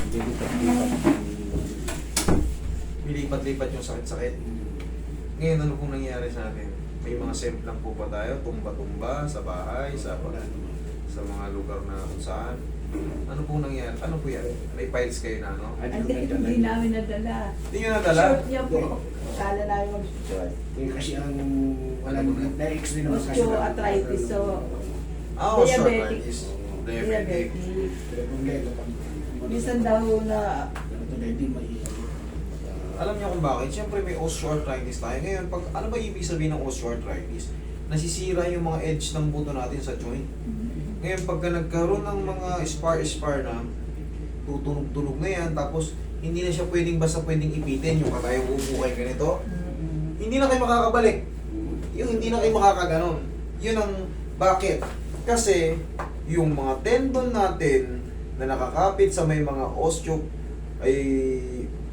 Lilipat-lipat. Bilipat-lipat yung sakit-sakit. Ngayon, ano pong nangyayari sa atin? May mga semplang po ba tayo? Tumba-tumba sa bahay, sa mga lugar na kung saan? Ano pong nangyayari? Ano po yan? May files kayo na, no? Hindi namin nadala. Hindi nyo nadala? Short niya po. Kala namin mag-short. Kasi ang walang na-X-ray naman kasi. Osteoarthritis. So, Osteoarthritis. Diabetic. diabetic. Minsan daw na Alam niyo kung bakit? Siyempre may osteoarthritis tayo. Ngayon, ano ba ibig sabihin ng osteoarthritis? Nasisira yung mga edge ng buto natin sa joint. Ngayon, pagka nagkaroon ng mga spar na, tutunog-tunog na yan, tapos hindi na siya pwedeng ipitin, yung katayong upo kayo ganito, hindi na kayo makakabalik. Yung hindi na kayo makakaganon. Yun ang bakit. Kasi, yung mga tendon natin na nakakapit sa may mga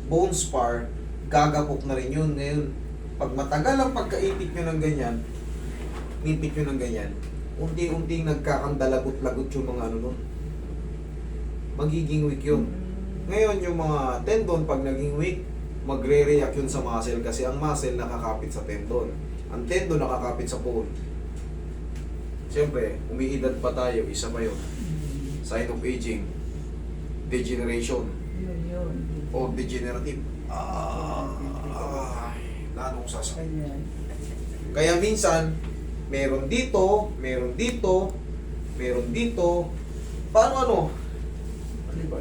bone spar, gagapok na rin yun. Ngayon, pag matagal ang pagkaipit nyo ng ganyan, ipit nyo ng ganyan, unti-unting nagkakandalagot-lagot yung mga ano nun. Magiging weak yun. Ngayon, yung mga tendon, pag naging weak, magre-react yun sa muscle kasi ang muscle nakakapit sa tendon. Ang tendon nakakapit sa bone. Siyempre, umiidad pa tayo, isa pa yun. Sign of aging, degeneration, yun. o degenerative. Lalong sasakit. Kaya minsan, meron dito, meron dito, meron dito. Paano ano?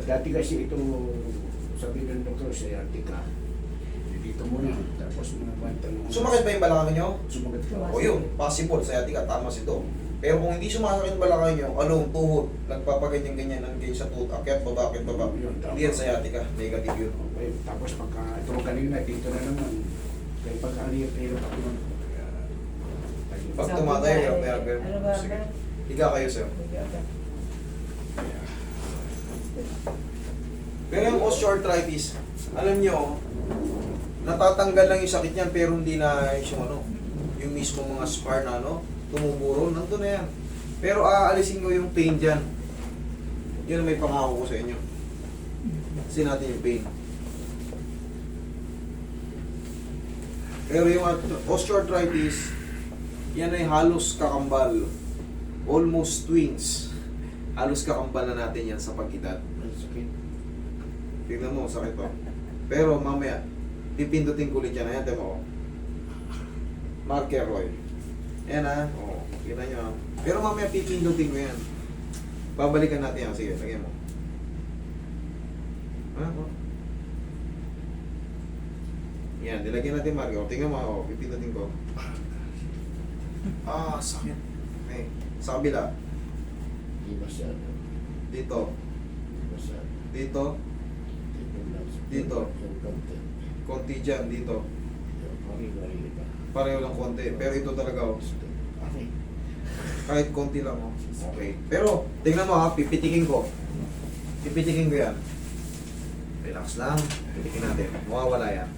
Dati kasi ito, sabi ng doktor, sciatica. Dito muna, tapos mga bantang. Sumakit ba yung balakang nyo? Sumagat ka. O yun, possible, sciatica, tama si Dom. Pero kung hindi sumasakit yung balakang nyo, along tuhod, nagpapaganyan-ganyan ng ganyan sa tuhod, akyat, baba, akyat, baba. Hindi yan sciatica, negative yun. Okay, tapos pagka ito kanina, dito na naman. Kaya pagka hirap ako nun. Pag tumatayo, hirap. Ano ba? Sige. Higa kayo, sir. Pero yung osteoarthritis, alam nyo, natatanggal lang yung sakit niyan pero hindi na yung mismo mga spar na tumuburo, nandun na yan. Pero aalisin ko yung pain dyan. Yun ang may pangako ko sa inyo. Kasi natin yung pain. Pero yung osteoarthritis, yan ay halos kakambal. Almost twins. Halos kakambal na natin yan sa pag-edad. Sakit. Tingnan mo, sakit pa. Pero mamaya, pipindutin ko ulit yan. Ayan, temo ko. Marker Roy. Ayan ha. O, kita nyo ha. Pero mamaya pipindutin ko yan. Babalikan natin yan. Sige, lagyan mo. Ha? O. Yan, nilagyan natin marker. O, tingnan mo. O, pipindutin ko. Sakit. Okay. Sa kabila. Di masyado. Dito. Di masyado. Dito. Dito. Konti dyan. Dito. Pareho lang konti. Pero ito talaga. Okay. Kahit konti lang. Okay. Pero, tingnan mo ha. Pipitikin ko. Pipitikin ko yan. Relax lang. Pipitikin natin. Mawawala yan.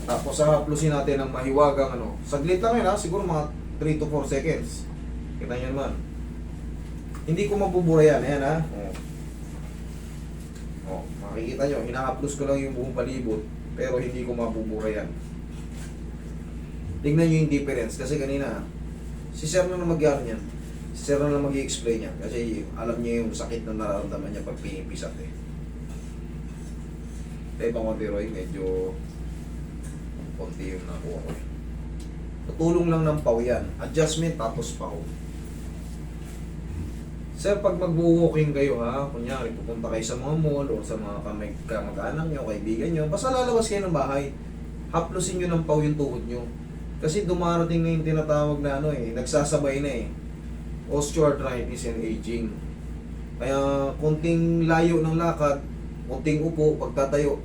Tapos haplusin natin ng mahiwagang saglit lang yun ha, siguro mga 3 to 4 seconds. Kita nyo naman. Hindi ko mabubura yan, ayan ha. Makikita nyo, hinahaplus ko lang yung buong palibot, pero hindi ko mabubura yan. Tingnan nyo yung difference, kasi kanina, si Sir na mag-ano yan. Si Sir na mag-i-explain yan, kasi alam niya yung sakit na nararamdaman niya pag pinipisat eh. Kaya itong konti Roy, medyo konti yung nakuha ko. Tutulong lang ng paw yan. Adjustment tapos paw. Sir, pag mag-walking kayo ha, kunyari pupunta kayo sa mga mall o sa mga kamag-anak nyo, kaibigan nyo, basta lalabas kayo ng bahay, haplusin nyo ng paw yung tuhod nyo. Kasi dumarating na yung tinatawag na nagsasabay na osteoarthritis and aging. Kaya konting layo ng lakad, konting upo, pagtatayo,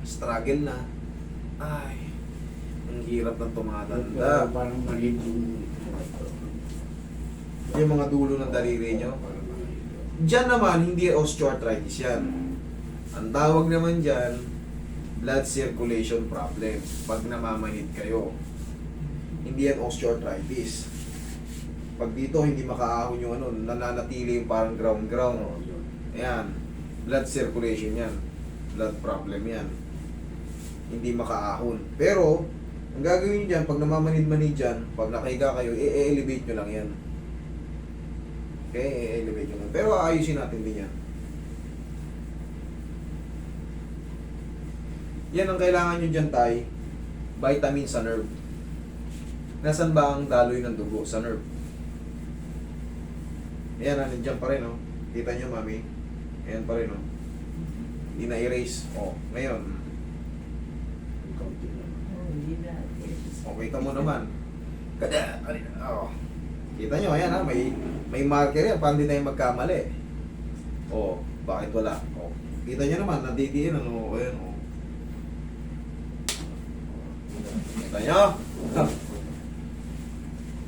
struggle na. Ay, ang hirap ng tumatanda. Parang maliit Yung mga dulo ng daliri nyo. Diyan naman, hindi osteoarthritis yan. Ang tawag naman dyan, blood circulation problem. Pag namamanhid kayo. Hindi yan osteoarthritis. Pag dito, hindi makaahon yung ano, nananatili yung parang ground. Oo, yun. Ayan, blood circulation yan. Blood problem yan. Hindi makaahon. Pero, ang gagawin nyo dyan, pag namamanid-manid dyan, pag nakahiga kayo, i-elevate nyo lang yan. Okay, i-elevate nyo lang. Pero aayusin natin din yan. Yan ang kailangan nyo dyan, tay. Vitamin sa nerve. Nasaan ba ang daloy ng dugo? Sa nerve. Ayan, nandiyan pa rin, oh. Kita nyo, mami? Ayan pa rin, oh. Hindi na-erase. Oh, ngayon. Ang kaunti lang. Oh, hindi na. Oh, kita mo naman. Kada, oh. Kita nyo, ayan ha, may marker yan, para hindi tayo magkamali. Oh, bakit wala? Oh. Kita nyo naman, nandidiin, ano, ayan, oh. Kita nyo?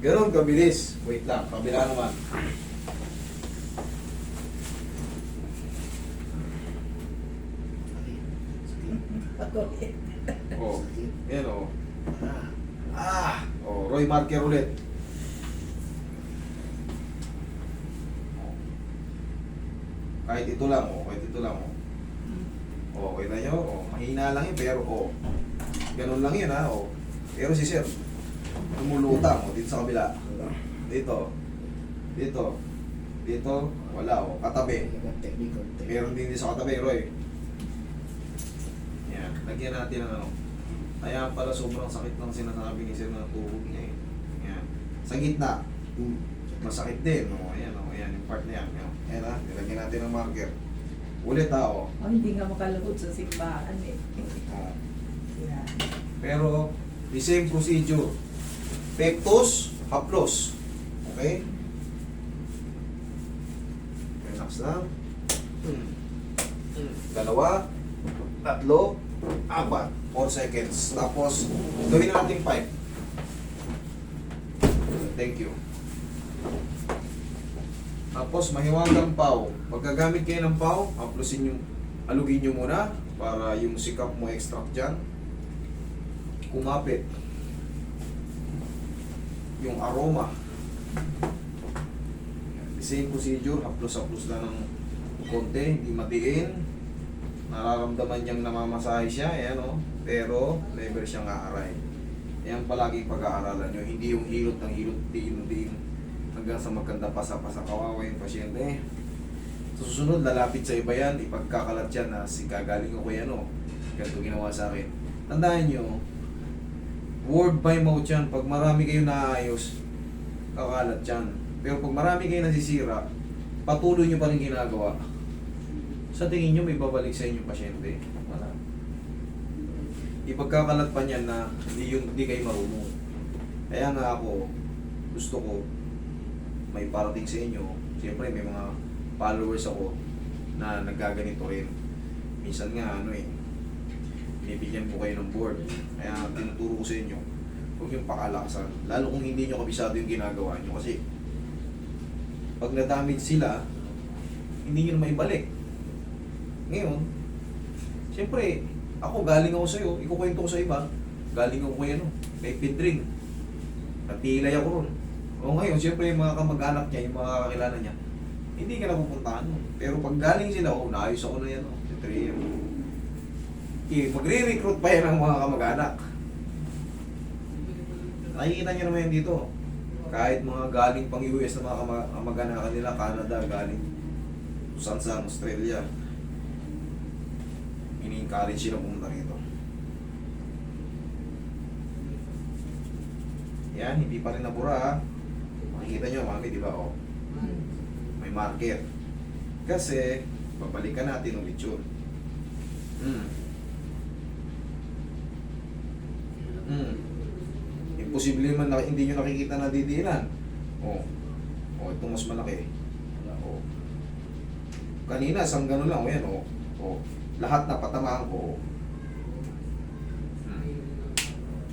Ganun kabilis. Wait lang, kabila naman. Ako eh. Oh, ayan, oh. Ah, Oh, Roy marker ulit. Kahit ito lang, oh. Kahit ito lang, oh. Oh, kita nyo? Oh, mahina lang yun, pero, oh. Ganun lang yun, ha, oh. Pero si Sir, lumulutang, oh, dito sa kabila. Dito. Dito. Dito, wala, oh. Katabi. konti. Meron din sa katabi, Roy. Yan, lagyan natin ng ano. Kaya pala sobrang sakit ng sinasabi ni Sir na tuhod niya, eh. Yan. Sa gitna, masakit din, oh. Ayan, oh. Ayan, yung part na yan. Ayan, ha. Nilagyan natin ng marker. Ulit, ha, oh. Oh, hindi nga makalabot sa simbahan eh. Oh. Yan. Pero, the same procedure. Pectus, haplos. Okay? Relax lang. Dalawa, tatlo, apat. 4 seconds. Tapos, gawin natin 5. Thank you. Tapos, mahiwagang pau. Pagkagamit kayo ng pau, haplosin yung, alugin nyo muna para yung sikap mo extract dyan. Kumapit yung aroma. The same procedure, haplos-haplos lang ng konti, hindi matiin. Nararamdaman niyang namamasahe siya, ayan o. Pero, never siyang aaray. Yan palagi pag-aaralan nyo. Hindi yung hilot ng hilot, diin hanggang sa magkanda pasa-pasa kawawa yung pasyente. Sa susunod, lalapit sa iba yan, ipagkakalat yan na si kagaling ako yan o. Ganito ginawa sa akin. Tandaan nyo, word by mouth yan. Pag marami kayo naayos, kakalat yan. Pero pag marami kayo nasisira, patuloy nyo pa rin ginagawa. Sa tingin nyo, may babalik sa inyong pasyente. Wala. Ipagkakalat pa niyan na hindi kayo marunong. Kaya nga ako, gusto ko, may parating sa inyo. Siyempre, may mga followers ako na nagkaganito rin. Minsan nga, binibigyan ko kayo ng board. Kaya tinuturo ko sa inyo, huwag yung pakalakasan. Lalo kung hindi nyo kabisado yung ginagawa nyo. Kasi, pag na-damage sila, hindi nyo na maibalik. Ngayon, siyempre, ako galing ako sa'yo, ikukwento ko sa iba, galing ako kay Pedring. Natilay ako ron. O ngayon, siyempre, yung mga kamag-anak niya, yung mga kakilala niya, hindi ka na pupuntahan mo. Pero pag galing sila, naayos ako na yan, si 3M. Magre-recruit pa yan ng mga kamag-anak. Nakikita nyo naman yan dito. Kahit mga galing pang US na mga kamag-anak nila, Canada, galing saan Australia. Ini-encourage sila pumunta rito. Yan, hindi pa rin nabura ha. Makikita nyo, mami, di ba? Oh, may marker. Kasi, babalikan natin ulit yun. Imposible man na hindi nyo nakikita na didiinan. Oh, ito mas malaki. Oh. Kanina, isang gano'n lang. Yan, oh. Lahat na patamaan ko.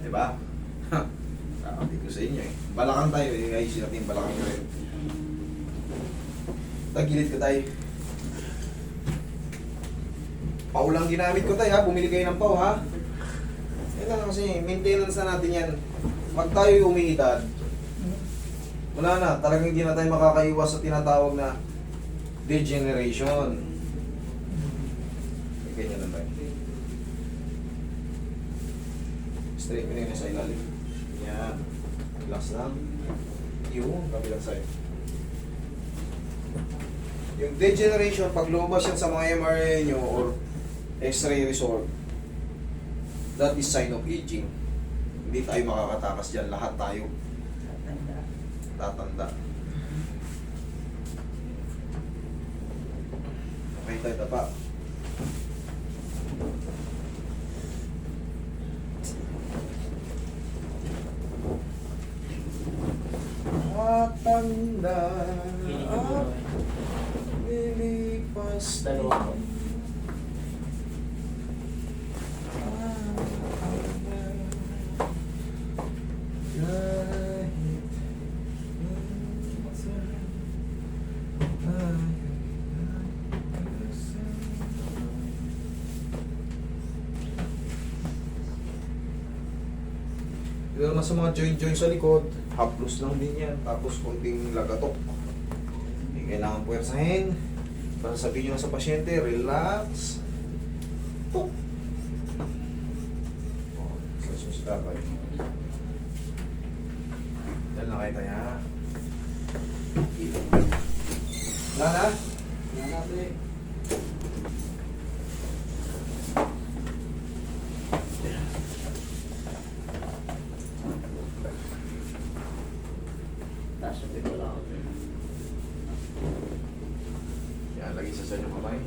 Diba? Sabi ko sa inyo eh. Balakang tayo eh. Ayusin natin balakang tayo. Tagilid ka tayo. Pau lang ginamit ko tayo ha. Bumili kayo ng pau ha. Yan lang kasi maintenance na natin yan. Pag tayo umiidad, Wala na, talagang hindi na tayo makakaiwas sa tinatawag na degeneration. Ganyan lang tayo. Straight mo na yun sa ilalim. Yan. Relax lang. Yung kabilang side. Yung degeneration, pag lumabas yan sa mga MRI nyo or X-ray result, that is sign of aging. Hindi tayo makakatakas dyan. Lahat tayo Tatanda. tatanda. Okay tayo, tapa. Matanda at lilipas Dalawa. Pero naman sa mga joint sa likod, haplos lang din yan. Tapos konting lagatok. Hindi kailangan puwersahin. Para sabihin nyo sa pasyente, relax. Tok. Oh, sa susitabay. Dahil na kayo kaya. Wala na? Wala na, pre. Sabi ko lang. Yan, lagi sa yung kamay.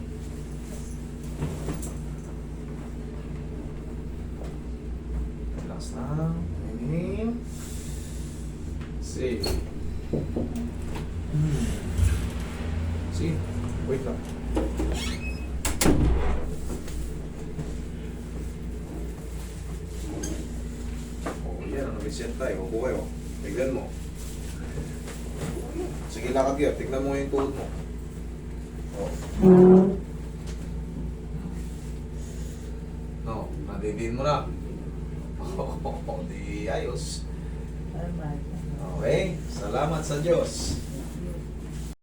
Relax na. Inhale. Exhale. See? Wait lang. Oh, yan. Reset tayo. Upo kayo. Tignan mo. Sige, lakad kayo. Tignan mo yung tuhod mo. Oh. No, nadidin mo na. Oh, di ayos. Tama. Okay, salamat sa Diyos.